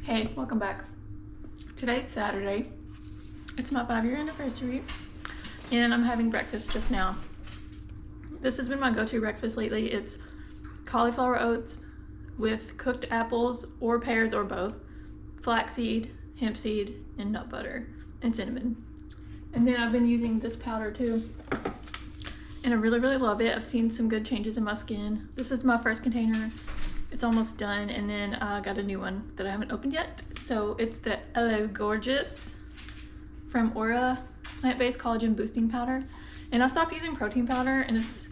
Hey, welcome back. Today's Saturday. It's my 5-year anniversary and I'm having breakfast just now. This has been my go-to breakfast lately. It's cauliflower oats with cooked apples or pears or both, flaxseed, hemp seed, and nut butter and cinnamon. And then I've been using this powder too. And I really love it. I've seen some good changes in my skin. This is my first container. It's almost done, and then I got a new one that I haven't opened yet. So it's the Hello Gorgeous from Aura plant-based collagen boosting powder. And I stopped using protein powder, and it's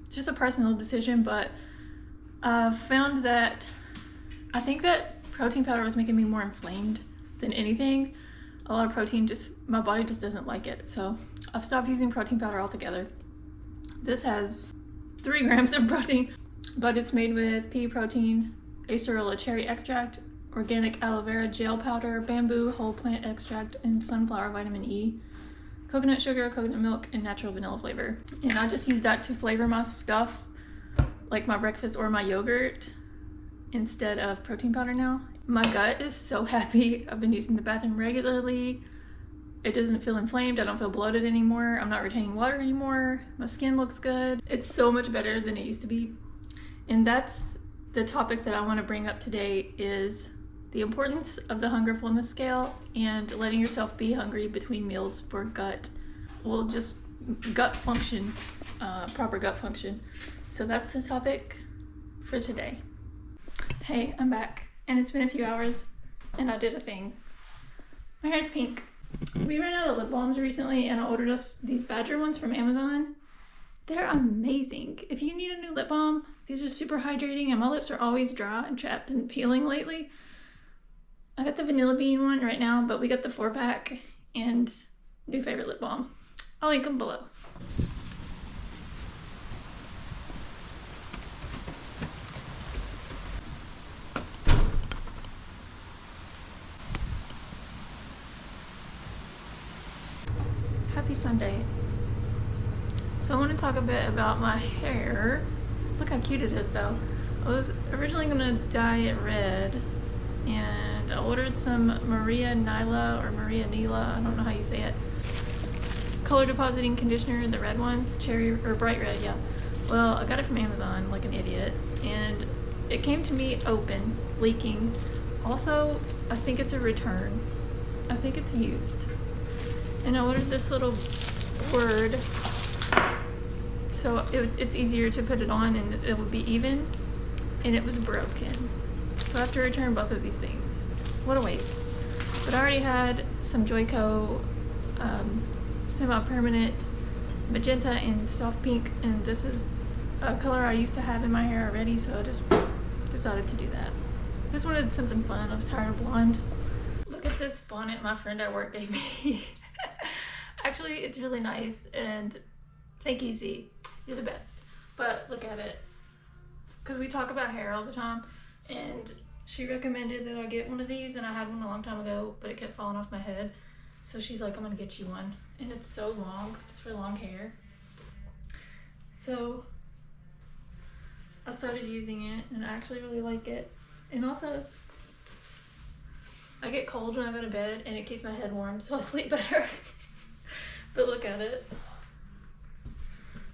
just a personal decision, but I found that I think that protein powder was making me more inflamed than anything. A lot of protein, my body just doesn't like it. So I've stopped using protein powder altogether. This has 3 grams of protein, but it's made with pea protein, acerola cherry extract, organic aloe vera gel powder, bamboo whole plant extract, and sunflower vitamin E, coconut sugar, coconut milk, and natural vanilla flavor. And I just use that to flavor my stuff, like my breakfast or my yogurt, instead of protein powder now. My gut is so happy. I've been using the bathroom regularly. It doesn't feel inflamed. I don't feel bloated anymore. I'm not retaining water anymore. My skin looks good. It's so much better than it used to be. And that's the topic that I want to bring up today, is the importance of the hunger fullness scale and letting yourself be hungry between meals for just gut function, proper gut function. So that's the topic for today. Hey, I'm back, and it's been a few hours and I did a thing. My hair's pink. We ran out of lip balms recently and I ordered us these Badger ones from Amazon. They're amazing. If you need a new lip balm, these are super hydrating, and my lips are always dry and chapped and peeling lately. I got the vanilla bean one right now, but we got the 4-pack and new favorite lip balm. I'll link them below. Happy Sunday. So I want to talk a bit about my hair. Look how cute it is though. I was originally going to dye it red, and I ordered some Maria Nila, I don't know how you say it, color depositing conditioner, the red one, cherry or bright red, yeah. Well, I got it from Amazon like an idiot, and it came to me open, leaking. Also, I think it's a return. I think it's used. And I ordered this little board so it's easier to put it on and it would be even, and it was broken. So I have to return both of these things. What a waste. But I already had some Joico semi-permanent magenta and soft pink, and this is a color I used to have in my hair already, so I just decided to do that. I just wanted something fun. I was tired of blonde. Look at this bonnet my friend at work gave me. Actually, it's really nice, and thank you, Z. You're the best. But look at it. Because we talk about hair all the time, and she recommended that I get one of these, and I had one a long time ago, but it kept falling off my head. So she's like, I'm gonna get you one. And it's so long. It's for long hair. So I started using it, and I actually really like it. And also, I get cold when I go to bed, and it keeps my head warm, so I sleep better. But look at it.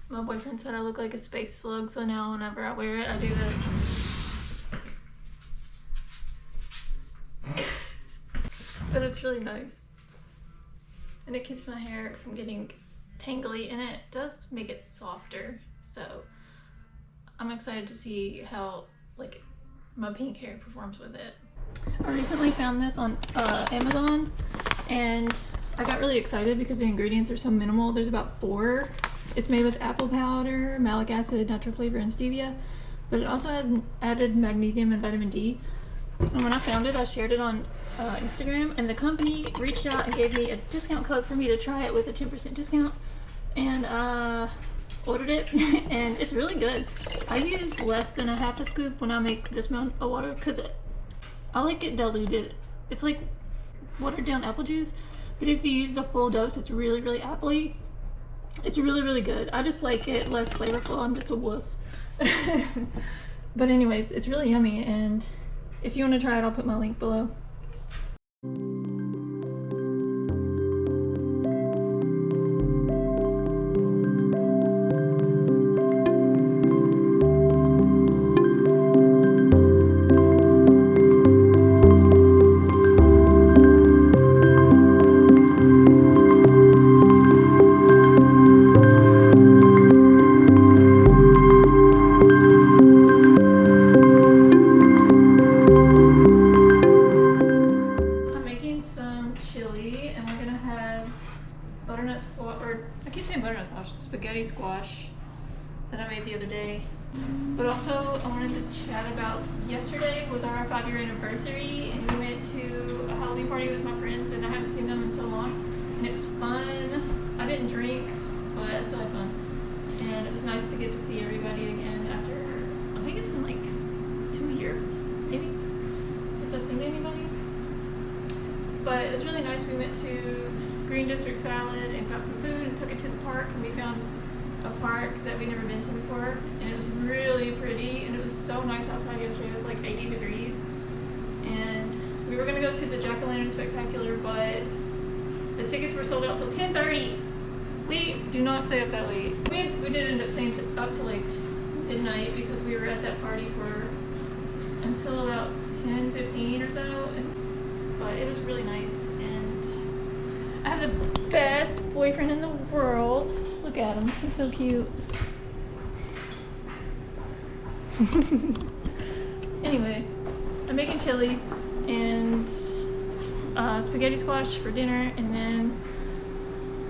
My boyfriend said I look like a space slug, so now whenever I wear it, I do this. But it's really nice. And it keeps my hair from getting tangly, and it does make it softer. So I'm excited to see how my pink hair performs with it. I recently found this on Amazon, and I got really excited because the ingredients are so minimal. There's about 4. It's made with apple powder, malic acid, natural flavor, and stevia, but it also has added magnesium and vitamin D. And when I found it, I shared it on Instagram, and the company reached out and gave me a discount code for me to try it with a 10% discount, and ordered it, and it's really good. I use less than a half a scoop when I make this amount of water because I like it diluted. It's like watered down apple juice, but if you use the full dose, it's really appley. It's really good. I just like it less flavorful. I'm just a wuss. But anyways, it's really yummy, and If you want to try it, I'll put my link below. Spaghetti squash that I made the other day. But also I wanted to chat about, yesterday was our 5-year anniversary and we went to a Halloween party with my friends and I haven't seen them in so long and it was fun. I didn't drink, but I still had fun. And it was nice to get to see everybody again after, I think it's been like 2 years, maybe, since I've seen anybody. But it was really nice. We went to Green District Salad and got some food and took it to the park, and we found a park that we'd never been to before, and it was really pretty, and it was so nice outside yesterday. It was like 80 degrees, and we were going to go to the Jack-o'-lantern spectacular, but the tickets were sold out till 10:30. We do not stay up that late. We did end up staying up to like midnight because we were at that party for until about 10:15 or so, but it was really nice. I have the best boyfriend in the world. Look at him. He's so cute. Anyway, I'm making chili and spaghetti squash for dinner, and then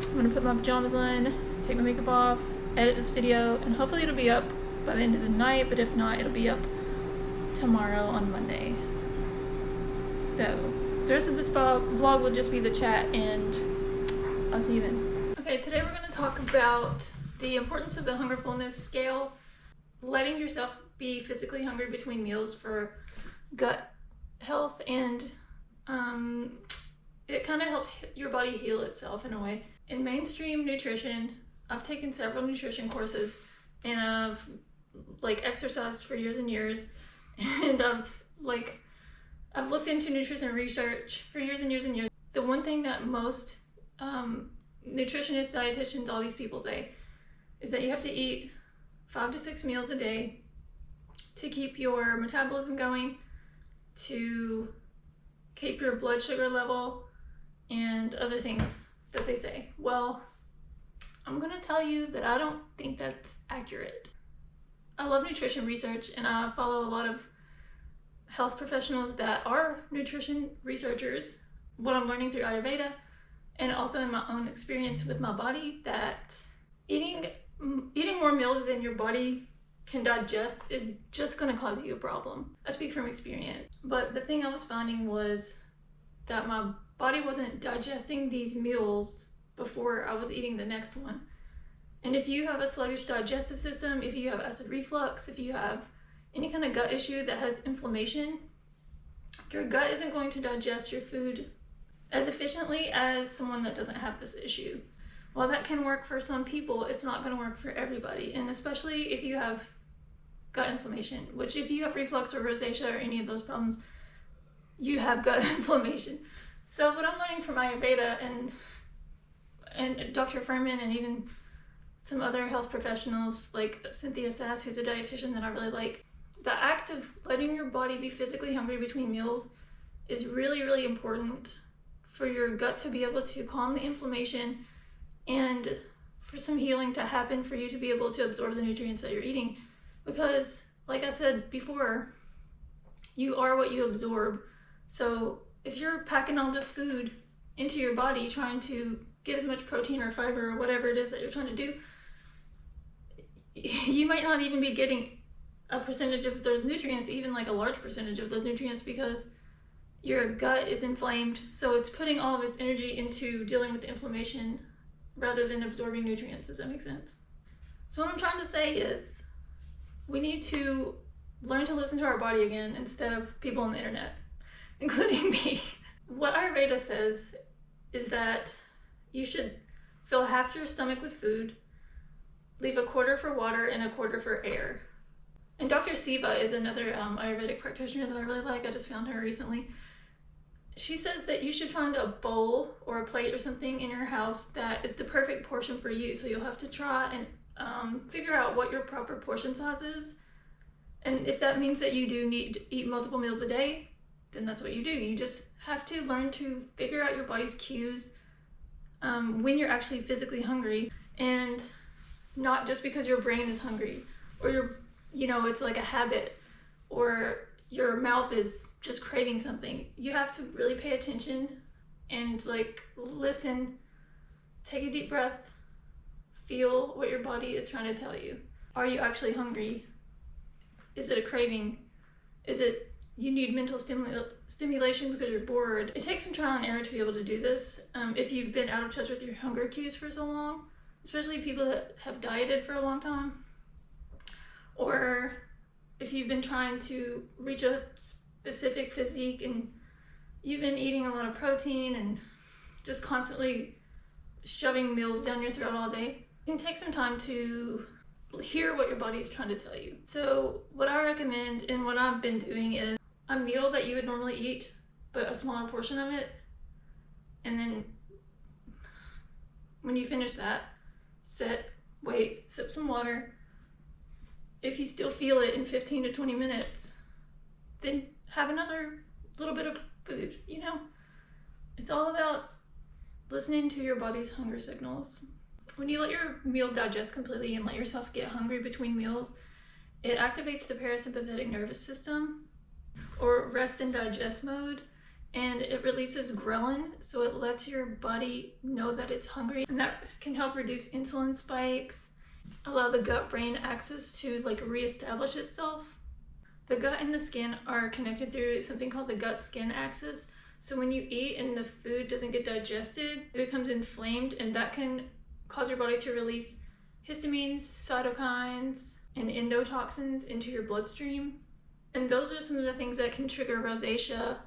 I'm gonna put my pajamas on, take my makeup off, edit this video, and hopefully it'll be up by the end of the night, but if not, it'll be up tomorrow on Monday. So the rest of this vlog will just be the chat, and I'll see you then. Okay, today we're going to talk about the importance of the hunger fullness scale, letting yourself be physically hungry between meals for gut health, and it kind of helps your body heal itself in a way. In mainstream nutrition, I've taken several nutrition courses, and I've like exercised for years and years, and I've looked into nutrition research for years and years and years. The one thing that most nutritionists, dietitians, all these people say is that you have to eat 5 to 6 meals a day to keep your metabolism going, to keep your blood sugar level, and other things that they say. Well, I'm gonna tell you that I don't think that's accurate. I love nutrition research, and I follow a lot of health professionals that are nutrition researchers, what I'm learning through Ayurveda, and also in my own experience with my body, that eating more meals than your body can digest is just going to cause you a problem. I speak from experience. But the thing I was finding was that my body wasn't digesting these meals before I was eating the next one. And if you have a sluggish digestive system, if you have acid reflux, if you have any kind of gut issue that has inflammation, your gut isn't going to digest your food as efficiently as someone that doesn't have this issue. While that can work for some people, it's not going to work for everybody, and especially if you have gut inflammation, which if you have reflux or rosacea or any of those problems, you have gut inflammation. So what I'm learning from Ayurveda and Dr. Furman, and even some other health professionals like Cynthia Sass, who's a dietitian that I really like, the act of letting your body be physically hungry between meals is really, really important for your gut to be able to calm the inflammation and for some healing to happen, for you to be able to absorb the nutrients that you're eating. Because, like I said before, you are what you absorb. So if you're packing all this food into your body, trying to get as much protein or fiber or whatever it is that you're trying to do, you might not even be getting a percentage of those nutrients, even like a large percentage of those nutrients, because your gut is inflamed. So it's putting all of its energy into dealing with the inflammation rather than absorbing nutrients. Does that make sense? So what I'm trying to say is we need to learn to listen to our body again instead of people on the internet, including me. What Ayurveda says is that you should fill half your stomach with food, leave a quarter for water and a quarter for air. And Dr. Siva is another Ayurvedic practitioner that I really like. I just found her recently. She says that you should find a bowl or a plate or something in your house that is the perfect portion for you. So you'll have to try and figure out what your proper portion size is. And if that means that you do need to eat multiple meals a day, then that's what you do. You just have to learn to figure out your body's cues when you're actually physically hungry, and not just because your brain is hungry or it's like a habit, or your mouth is just craving something. You have to really pay attention and listen, take a deep breath, feel what your body is trying to tell you. Are you actually hungry? Is it a craving? Is it you need mental stimulation because you're bored? It takes some trial and error to be able to do this. If you've been out of touch with your hunger cues for so long, especially people that have dieted for a long time, or if you've been trying to reach a specific physique and you've been eating a lot of protein and just constantly shoving meals down your throat all day, it can take some time to hear what your body's trying to tell you. So what I recommend and what I've been doing is a meal that you would normally eat, but a smaller portion of it. And then when you finish that, sit, wait, sip some water. If you still feel it in 15 to 20 minutes, then have another little bit of food, It's all about listening to your body's hunger signals. When you let your meal digest completely and let yourself get hungry between meals, it activates the parasympathetic nervous system, or rest and digest mode, and it releases ghrelin, so it lets your body know that it's hungry, and that can help reduce insulin spikes, allow the gut-brain axis to reestablish itself. The gut and the skin are connected through something called the gut-skin axis, so when you eat and the food doesn't get digested, it becomes inflamed, and that can cause your body to release histamines, cytokines, and endotoxins into your bloodstream. And those are some of the things that can trigger rosacea,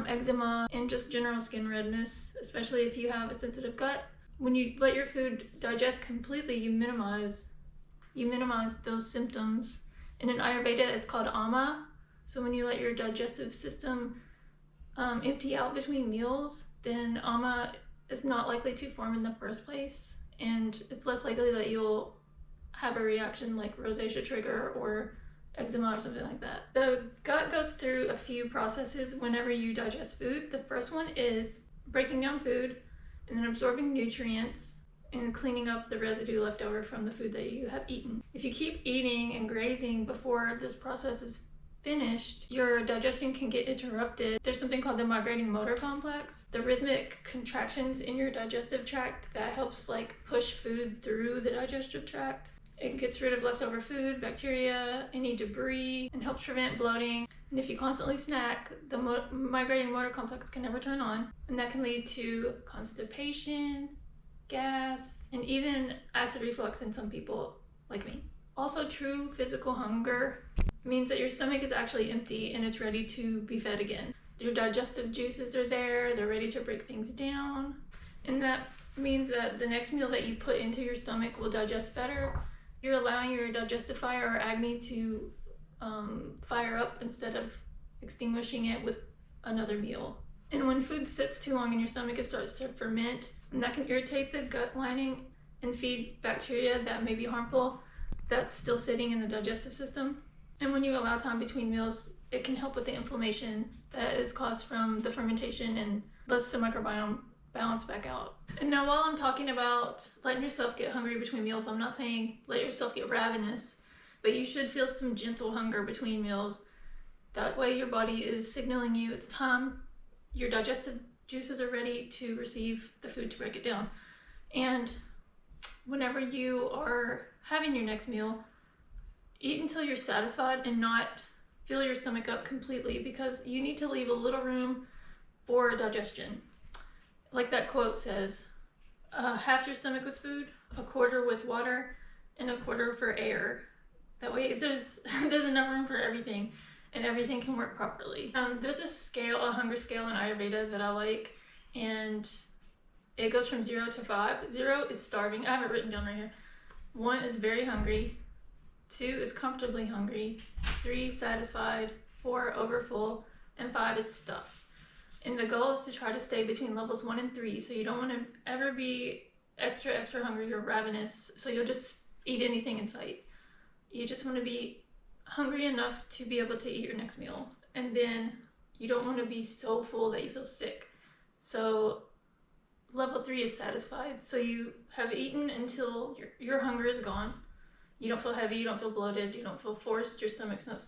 eczema, and just general skin redness, especially if you have a sensitive gut. When you let your food digest completely, you minimize those symptoms. And in Ayurveda, it's called ama. So when you let your digestive system empty out between meals, then ama is not likely to form in the first place, and it's less likely that you'll have a reaction like rosacea trigger or eczema or something like that. The gut goes through a few processes whenever you digest food. The first one is breaking down food and then absorbing nutrients and cleaning up the residue left over from the food that you have eaten. If you keep eating and grazing before this process is finished, your digestion can get interrupted. There's something called the migrating motor complex, the rhythmic contractions in your digestive tract that helps push food through the digestive tract. It gets rid of leftover food, bacteria, any debris, and helps prevent bloating. And if you constantly snack, the migrating motor complex can never turn on, and that can lead to constipation, gas, and even acid reflux in some people like me. Also, true physical hunger means that your stomach is actually empty and it's ready to be fed again. Your digestive juices are there, they're ready to break things down, and that means that the next meal that you put into your stomach will digest better. You're allowing your digestive fire or agni to fire up instead of extinguishing it with another meal. And when food sits too long in your stomach, it starts to ferment, and that can irritate the gut lining and feed bacteria that may be harmful that's still sitting in the digestive system. And when you allow time between meals, it can help with the inflammation that is caused from the fermentation and lets the microbiome balance back out. And now, while I'm talking about letting yourself get hungry between meals, I'm not saying let yourself get ravenous, but you should feel some gentle hunger between meals. That way your body is signaling you it's time. Your digestive juices are ready to receive the food to break it down. And whenever you are having your next meal, eat until you're satisfied and not fill your stomach up completely, because you need to leave a little room for digestion. Like that quote says, half your stomach with food, a quarter with water, and a quarter for air. That way there's enough room for everything, and everything can work properly. There's a hunger scale in Ayurveda that I like, and it goes from 0 to 5. 0 is starving. I have it written down right here. 1 is very hungry. 2 is comfortably hungry, 3 satisfied, 4 overfull, and 5 is stuffed. And the goal is to try to stay between levels 1 and 3, so you don't want to ever be extra hungry or ravenous, so you'll just eat anything in sight. You just want to be hungry enough to be able to eat your next meal, and then you don't want to be so full that you feel sick. So level 3 is satisfied, so you have eaten until your hunger is gone. You don't feel heavy, you don't feel bloated, you don't feel forced, your stomach's not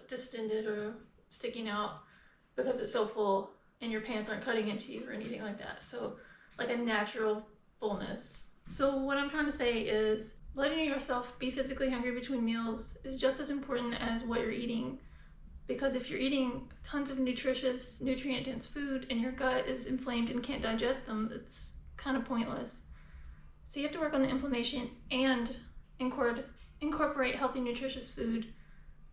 distended or sticking out because it's so full, and your pants aren't cutting into you or anything like that. So like a natural fullness. So what I'm trying to say is letting yourself be physically hungry between meals is just as important as what you're eating, because if you're eating tons of nutritious, nutrient-dense food and your gut is inflamed and can't digest them, it's kind of pointless. So you have to work on the inflammation and incorporate healthy, nutritious food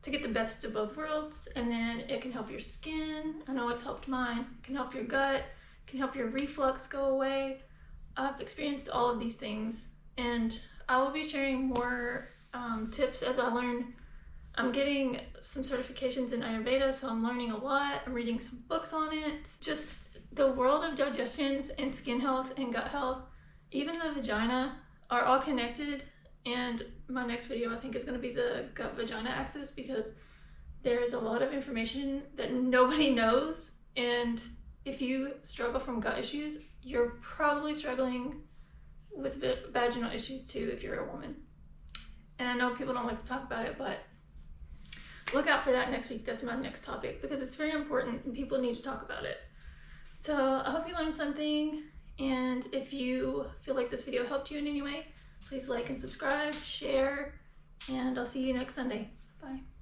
to get the best of both worlds, and then it can help your skin. I know it's helped mine. It can help your gut, it can help your reflux go away. I've experienced all of these things, and I will be sharing more tips as I learn. I'm getting some certifications in Ayurveda, so I'm learning a lot. I'm reading some books on it. Just the world of digestion and skin health and gut health, even the vagina, are all connected. And my next video, I think, is going to be the gut-vagina axis, because there is a lot of information that nobody knows. And if you struggle from gut issues, you're probably struggling with vaginal issues too if you're a woman. And I know people don't like to talk about it, but look out for that next week. That's my next topic, because it's very important and people need to talk about it. So I hope you learned something. And if you feel like this video helped you in any way, please like and subscribe, share, and I'll see you next Sunday. Bye.